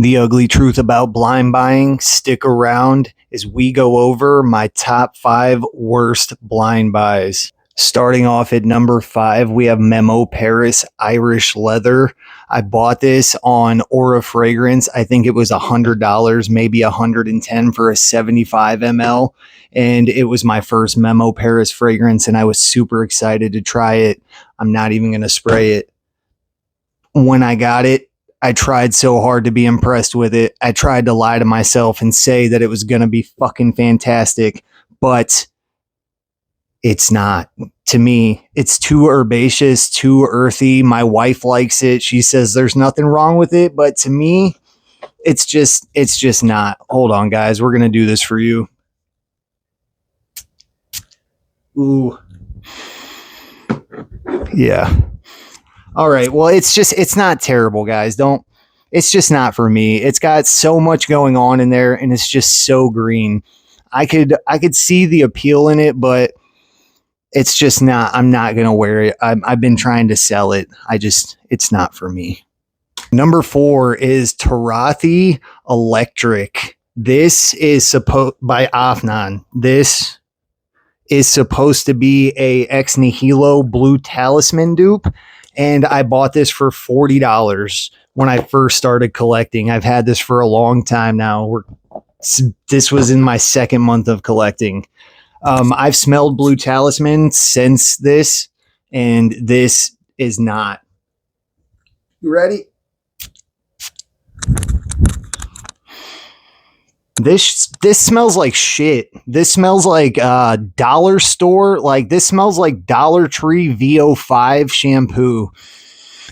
The ugly truth about blind buying, stick around as we go over my top 5 worst blind buys. Starting off at number 5, we have Memo Paris Irish Leather. I bought this on Aura Fragrance. I think it was $100, maybe $110 for a 75 ml. And it was my first Memo Paris fragrance, and I was super excited to try it. I'm not even going to spray it. When I got it, I tried so hard to be impressed with it. I tried to lie to myself and say that it was going to be fucking fantastic, but it's not. To me, it's too herbaceous, too earthy. My wife likes it. She says there's nothing wrong with it, but to me, it's just not. Hold on, guys. We're going to do this for you. Ooh. Yeah. All right. Well, it's not terrible, guys. It's just not for me. It's got so much going on in there, and it's just so green. I could see the appeal in it, but it's just not. I'm not going to wear it. I've been trying to sell it. It's not for me. Number 4 is Turathi Electric. This is by Afnan. This is supposed to be a Ex Nihilo Blue Talisman dupe. And I bought this for $40 when I first started collecting. I've had this for a long time now. This was in my 2nd month of collecting. I've smelled Blue Talisman since this, and this is not. You ready? This smells like shit. This smells like dollar store. Like, this smells like Dollar Tree VO5 shampoo.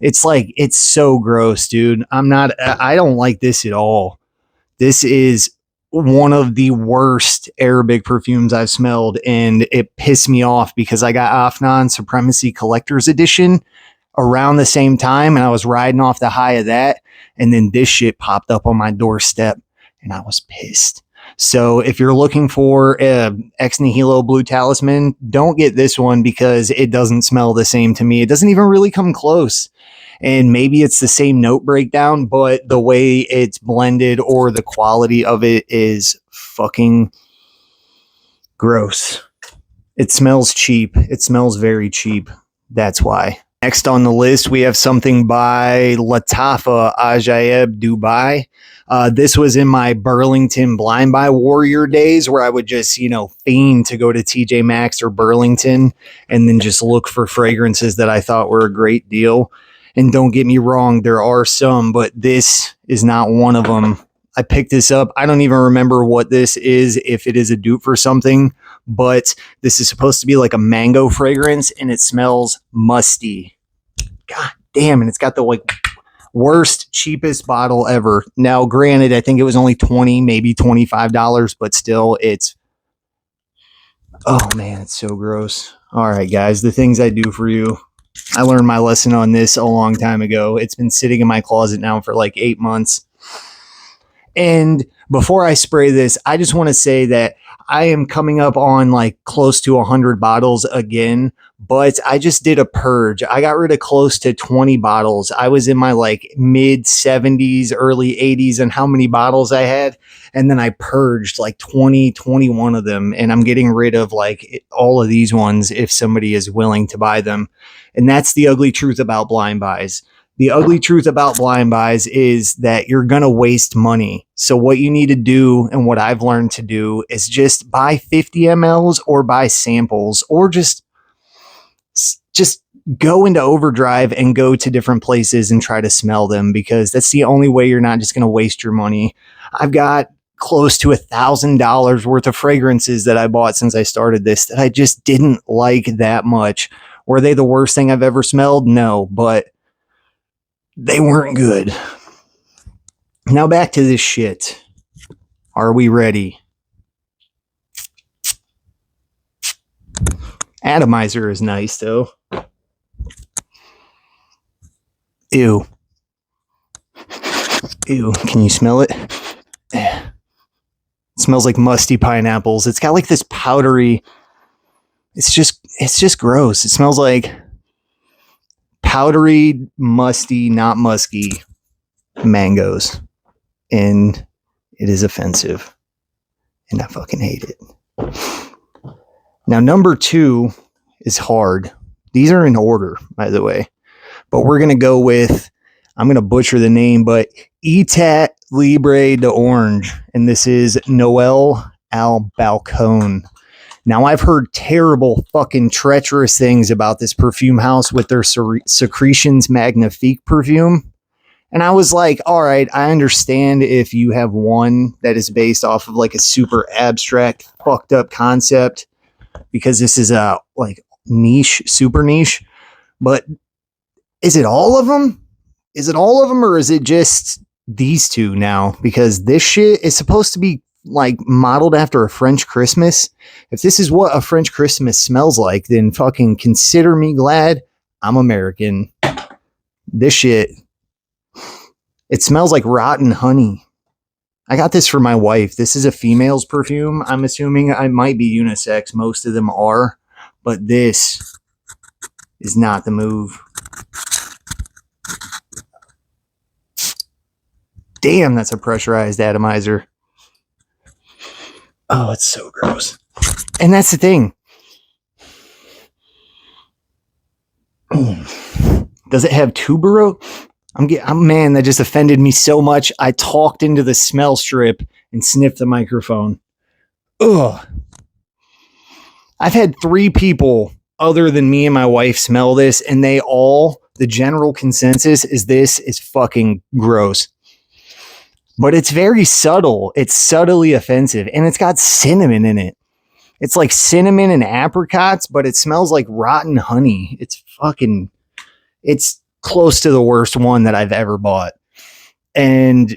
It's so gross, dude. I don't like this at all. This is one of the worst Arabic perfumes I've smelled, and it pissed me off because I got Afnan Supremacy Collector's Edition around the same time, and I was riding off the high of that, and then this shit popped up on my doorstep, and I was pissed. So if you're looking for Ex Nihilo Blue Talisman, don't get this one because it doesn't smell the same to me. It doesn't even really come close. And maybe it's the same note breakdown, but the way it's blended or the quality of it is fucking gross. It smells cheap. It smells very cheap. That's why. Next on the list, we have something by Lattafa, Ajayeb, Dubai. This was in my Burlington blind buy warrior days where I would just, feign to go to TJ Maxx or Burlington and then just look for fragrances that I thought were a great deal. And don't get me wrong, there are some, but this is not one of them. I picked this up. I don't even remember what this is, if it is a dupe for something, but this is supposed to be like a mango fragrance, and it smells musty. God damn, and it's got the worst, cheapest bottle ever. Now, granted, I think it was only $20, maybe $25, but still, oh man, it's so gross. All right, guys, the things I do for you. I learned my lesson on this a long time ago. It's been sitting in my closet now for like 8 months. And before I spray this, I just want to say that I am coming up on like close to 100 bottles again, but I just did a purge. I got rid of close to 20 bottles. I was in my like mid 70s, early 80s and how many bottles I had. And then I purged like 21 of them. And I'm getting rid of like all of these ones if somebody is willing to buy them. And that's the ugly truth about blind buys. The ugly truth about blind buys is that you're going to waste money. So what you need to do, and what I've learned to do, is just buy 50 mLs or buy samples, or just go into overdrive and go to different places and try to smell them, because that's the only way you're not just going to waste your money. I've got close to $1,000 worth of fragrances that I bought since I started this that I just didn't like that much. Were they the worst thing I've ever smelled? No, but they weren't good. Now back to this shit. Are we ready? Atomizer is nice, though. Ew. Ew, can you smell it? It smells like musty pineapples. It's got like this powdery... It's just gross. It smells like powdery, musty, not musky mangoes. and it is offensive. And I fucking hate it. Now, number 2 is hard. These are in order, by the way. But we're going to go with, I'm going to butcher the name, but Etat Libre de Orange. And this is Noel al Balcon. Now, I've heard terrible, fucking treacherous things about this perfume house with their Secretions Magnifique perfume. And I was like, all right, I understand if you have one that is based off of like a super abstract, fucked up concept, because this is a like niche, super niche. But is it all of them? Is it all of them, or is it just these two now? Because this shit is supposed to be like modeled after a French Christmas. If this is what a French Christmas smells like, then fucking consider me glad I'm American. This shit, it smells like rotten honey. I got this for my wife. This is a female's perfume. I'm assuming I might be unisex. Most of them are, but this is not the move. Damn, that's a pressurized atomizer. Oh, it's so gross. And that's the thing. Does it have tuberose? Man, that just offended me so much. I talked into the smell strip and sniffed the microphone. Ugh. I've had 3 people other than me and my wife smell this, and the general consensus is this is fucking gross. But it's very subtle. It's subtly offensive, and it's got cinnamon in it. It's like cinnamon and apricots, but it smells like rotten honey. It's close to the worst one that I've ever bought. And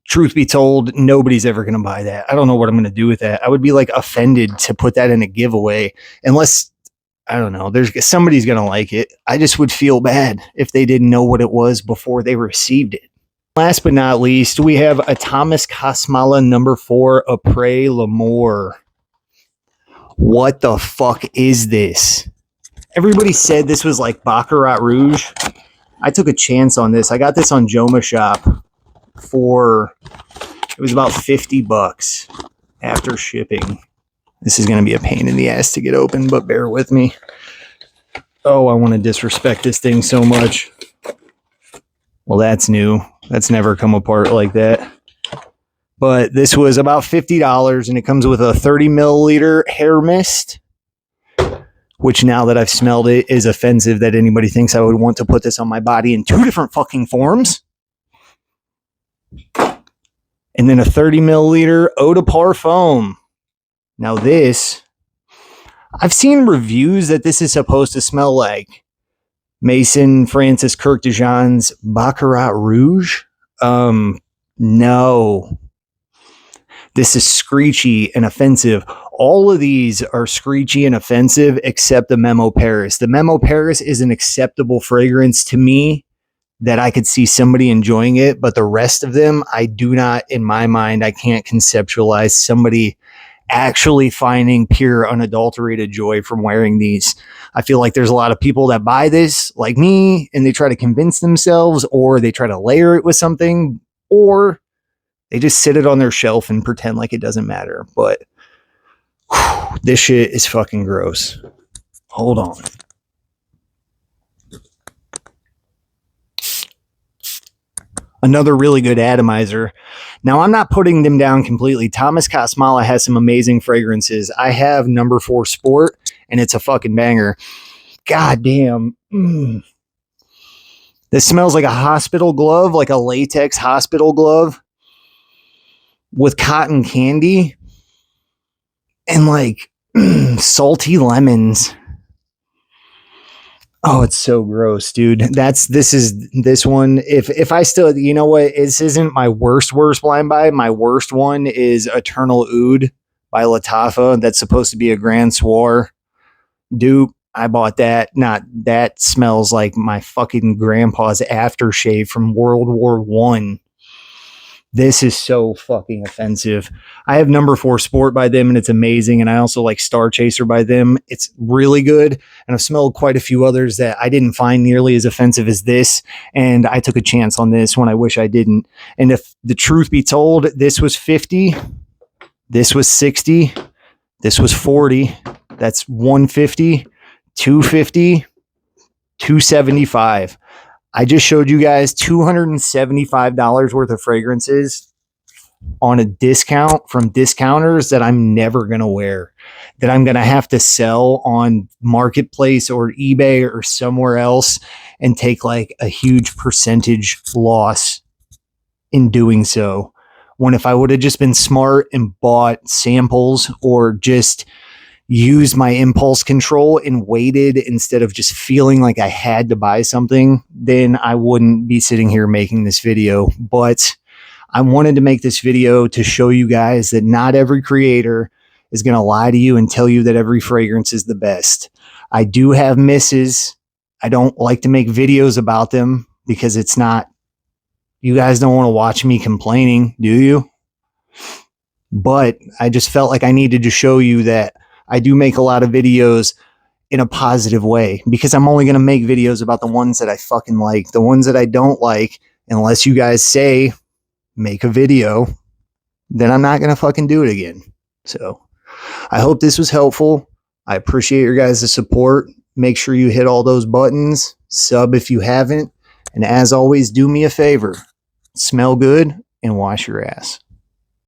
truth be told, nobody's ever going to buy that. I don't know what I'm going to do with that. I would be like offended to put that in a giveaway unless, I don't know, somebody's going to like it. I just would feel bad if they didn't know what it was before they received it. Last but not least, we have Atomic Kosmala No. 4 Après l'Amour. What the fuck is this? Everybody said this was like Baccarat Rouge. I took a chance on this. I got this on Joma Shop it was about $50 after shipping. This is going to be a pain in the ass to get open, but bear with me. Oh, I want to disrespect this thing so much. Well, that's new. That's never come apart like that. But this was about $50, and it comes with a 30 milliliter hair mist, which now that I've smelled it is offensive that anybody thinks I would want to put this on my body in 2 different fucking forms. And then a 30 milliliter eau de parfum. Now this, I've seen reviews that this is supposed to smell like Mason Francis Kirk DeJean's Baccarat Rouge. No. This is screechy and offensive. All of these are screechy and offensive except the Memo Paris. The Memo Paris is an acceptable fragrance to me that I could see somebody enjoying it, but the rest of them, I do not, in my mind, I can't conceptualize somebody actually finding pure unadulterated joy from wearing these. I feel like there's a lot of people that buy this like me and they try to convince themselves, or they try to layer it with something, or they just sit it on their shelf and pretend like it doesn't matter. But this shit is fucking gross. Hold on. Another really good atomizer. Now, I'm not putting them down completely. Thomas Kosmala has some amazing fragrances. I have No. 4 Sport, and it's a fucking banger. God damn. This smells like a hospital glove, like a latex hospital glove with cotton candy and like salty lemons. Oh, it's so gross, dude. This one. If I still, you know what? This isn't my worst blind buy. My worst one is Eternal Oud by Lattafa. That's supposed to be a Grand Soir dupe. I bought that. That smells like my fucking grandpa's aftershave from World War I. This is so fucking offensive. I have number 4 Sport by them and it's amazing. And I also like Star Chaser by them. It's really good. And I've smelled quite a few others that I didn't find nearly as offensive as this. And I took a chance on this when I wish I didn't. And if the truth be told, this was 50, this was 60, this was 40. That's 150, 250, 275. I just showed you guys $275 worth of fragrances on a discount from discounters that I'm never going to wear, that I'm going to have to sell on Marketplace or eBay or somewhere else and take like a huge percentage loss in doing so. When if I would have just been smart and bought samples or just used my impulse control and waited instead of just feeling like I had to buy something, then I wouldn't be sitting here making this video. But I wanted to make this video to show you guys that not every creator is going to lie to you and tell you that every fragrance is the best. I do have misses. I don't like to make videos about them because it's not, you guys don't want to watch me complaining, do you? But I just felt like I needed to show you that I do make a lot of videos in a positive way, because I'm only going to make videos about the ones that I fucking like. The ones that I don't like, unless you guys say make a video, then I'm not going to fucking do it again. So I hope this was helpful. I appreciate your guys' support. Make sure you hit all those buttons, sub if you haven't. And as always, do me a favor, smell good and wash your ass.